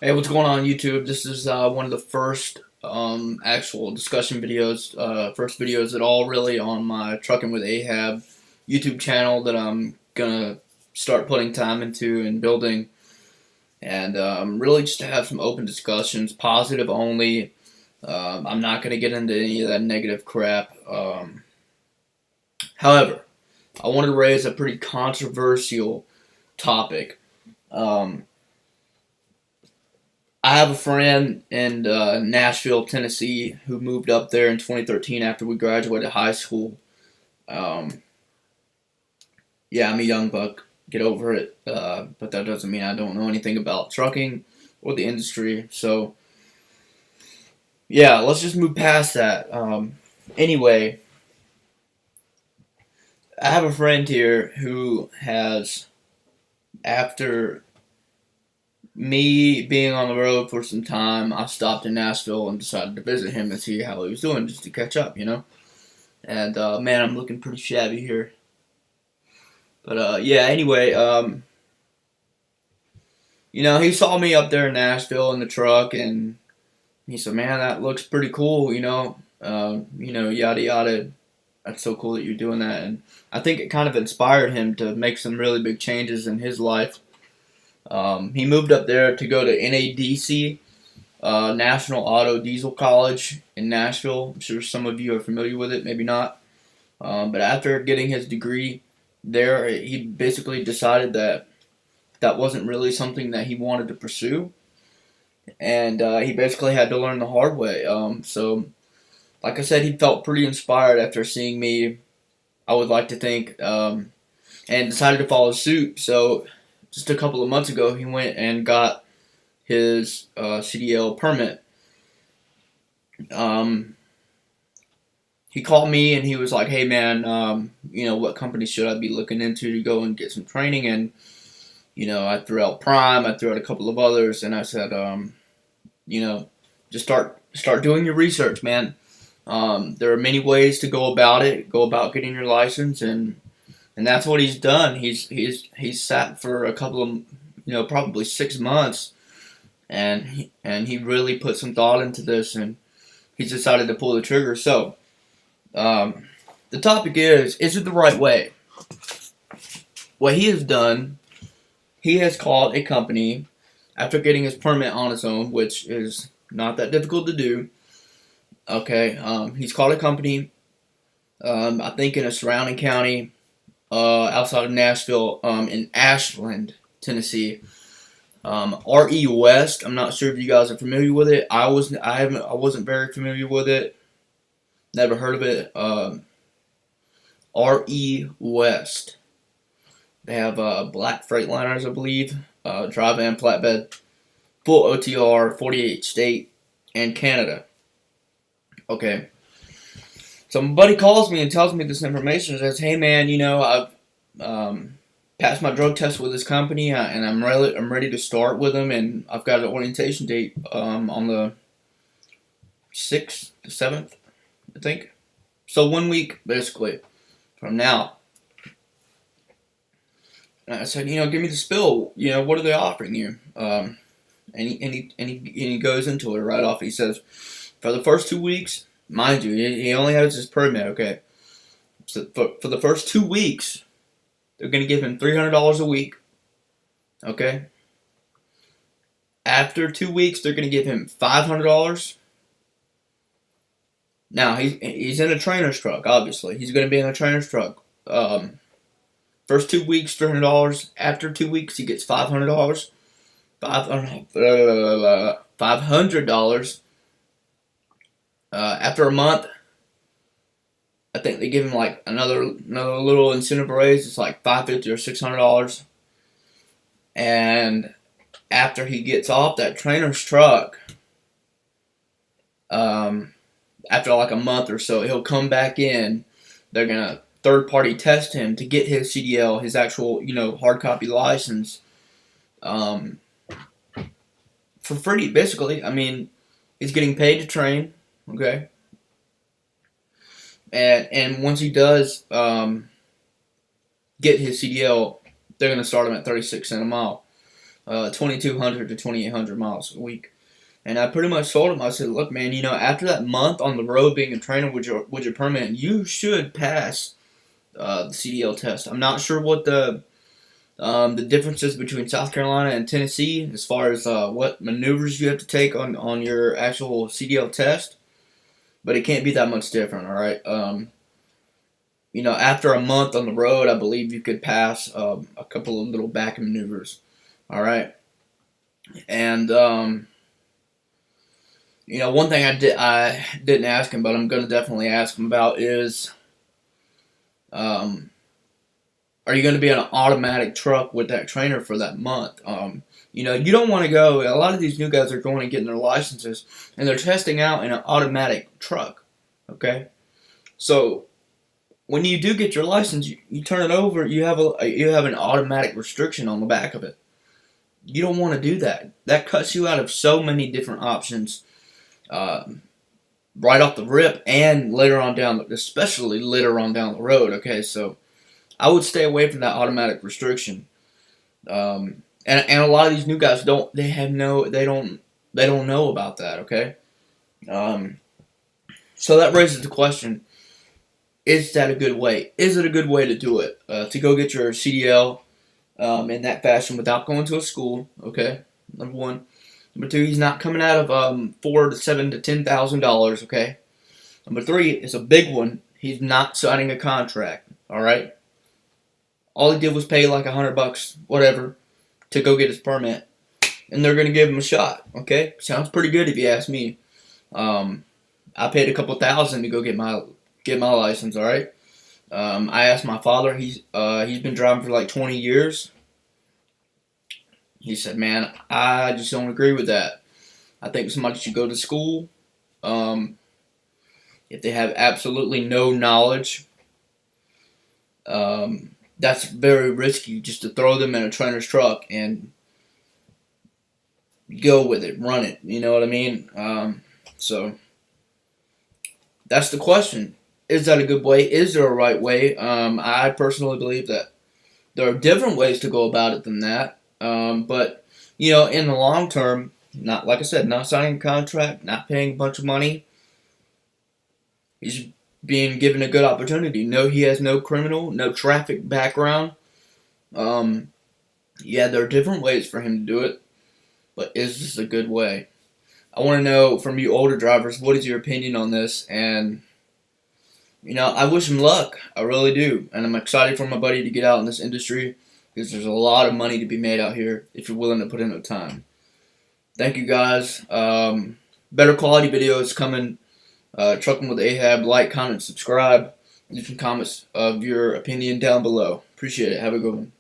Hey, what's going on YouTube? This is one of the first actual discussion videos, first videos at all really on my Trucking with Ahab YouTube channel that I'm gonna start putting time into and building, and really just to have some open discussions, positive only. I'm not gonna get into any of that negative crap. However, I wanted to raise a pretty controversial topic. Um, I have a friend in Nashville, Tennessee, who moved up there in 2013 after we graduated high school. Um, yeah, I'm a young buck. Get over it. But that doesn't mean I don't know anything about trucking or the industry. So, yeah, let's just move past that. Anyway, I have a friend here who has, after me being on the road for some time, I stopped in Nashville and decided to visit him and see how he was doing, just to catch up, you know. And man, I'm looking pretty shabby here. But yeah, anyway, he saw me up there in Nashville in the truck, and he said, "Man, that looks pretty cool," yada yada. That's so cool that you're doing that, and I think it kind of inspired him to make some really big changes in his life. He moved up there to go to NADC, National Auto Diesel College in Nashville. I'm sure some of you are familiar with it, maybe not. But after getting his degree there, he basically decided that that wasn't really something that he wanted to pursue, and he basically had to learn the hard way. So, like I said, he felt pretty inspired after seeing me, I would like to think, and decided to follow suit. So, just a couple of months ago, he went and got his CDL permit. Um, he called me and he was like, "Hey man, what company should I be looking into to go and get some training?" And I threw out Prime, I threw out a couple of others, and I said, just start doing your research, man. There are many ways to go about it, go about getting your license, and that's what he's done. He's sat for a couple of, probably 6 months, and he really put some thought into this, and he's decided to pull the trigger. So, the topic is it the right way? What he has done, he has called a company after getting his permit on his own, which is not that difficult to do. Okay, he's called a company, I think in a surrounding county, outside of Nashville, in Ashland, Tennessee. RE West. I'm not sure if you guys are familiar with it. I wasn't very familiar with it. Never heard of it. RE West. They have black Freightliners, I believe, dry van, flatbed, full OTR, 48 state, and Canada. Okay. So my buddy calls me and tells me this information. Says, "Hey man, I've passed my drug test with this company, and I'm ready to start with them, and I've got an orientation date on the 6th, the 7th, I think. So 1 week basically from now." And I said, "Give me the spill. What are they offering you?" And he goes into it right off. He says, for the first 2 weeks, mind you, he only has his permit. Okay, so for the first 2 weeks, they're going to give him $300 a week. Okay. After 2 weeks, they're going to give him $500. Now he's in a trainer's truck. Obviously, he's going to be in a trainer's truck. First 2 weeks, $300. After 2 weeks, he gets $500. $500. After a month, I think they give him like another little incentive raise. It's like $550 or $600. And after he gets off that trainer's truck, after like a month or so, he'll come back in. They're gonna third party test him to get his CDL, his actual hard copy license, for free. Basically, I mean, he's getting paid to train. Okay. And once he does get his CDL, they're going to start him at 36 cents a mile. 2,200 to 2,800 miles a week. And I pretty much told him, I said, look, man, after that month on the road being a trainer with your permit, you should pass the CDL test. I'm not sure what the differences between South Carolina and Tennessee as far as what maneuvers you have to take on your actual CDL test, but it can't be that much different, all right? After a month on the road, I believe you could pass a couple of little back maneuvers, all right? And one thing I didn't ask him, but I'm gonna definitely ask him about is, are you going to be on an automatic truck with that trainer for that month? You don't want to go. A lot of these new guys are going and getting their licenses, and they're testing out in an automatic truck. Okay, so when you do get your license, you turn it over. You have an automatic restriction on the back of it. You don't want to do that. That cuts you out of so many different options, right off the rip, and later on especially later on down the road. Okay, so I would stay away from that automatic restriction. And a lot of these new guys don't know about that. Okay, so that raises the question: is that a good way? Is it a good way to do it? To go get your CDL in that fashion without going to a school? Okay, number one. Number two, he's not coming out of $4,000 to $7,000 to $10,000. Okay. Number three is a big one. He's not signing a contract. All right. All he did was pay like $100, whatever, to go get his permit, and they're gonna give him a shot. Okay, sounds pretty good if you ask me. I paid a couple thousand to go get my license. All right. I asked my father. He's been driving for like 20 years. He said, "Man, I just don't agree with that. I think somebody should go to school. If they have absolutely no knowledge, that's very risky just to throw them in a trainer's truck and go with it, run it. You know what I mean? So that's the question. Is that a good way? Is there a right way? I personally believe that there are different ways to go about it than that. But in the long term, not like I said, not signing a contract, not paying a bunch of money. He's being given a good opportunity. No, he has no no traffic background. Yeah, there are different ways for him to do it, but is this a good way? I want to know from you older drivers, what is your opinion on this? And I wish him luck. I really do, and I'm excited for my buddy to get out in this industry because there's a lot of money to be made out here if you're willing to put in the time. Thank you guys. Better quality videos coming. Trucking with Ahab. Like, comment, subscribe. Leave some comments of your opinion down below. Appreciate it. Have a good one.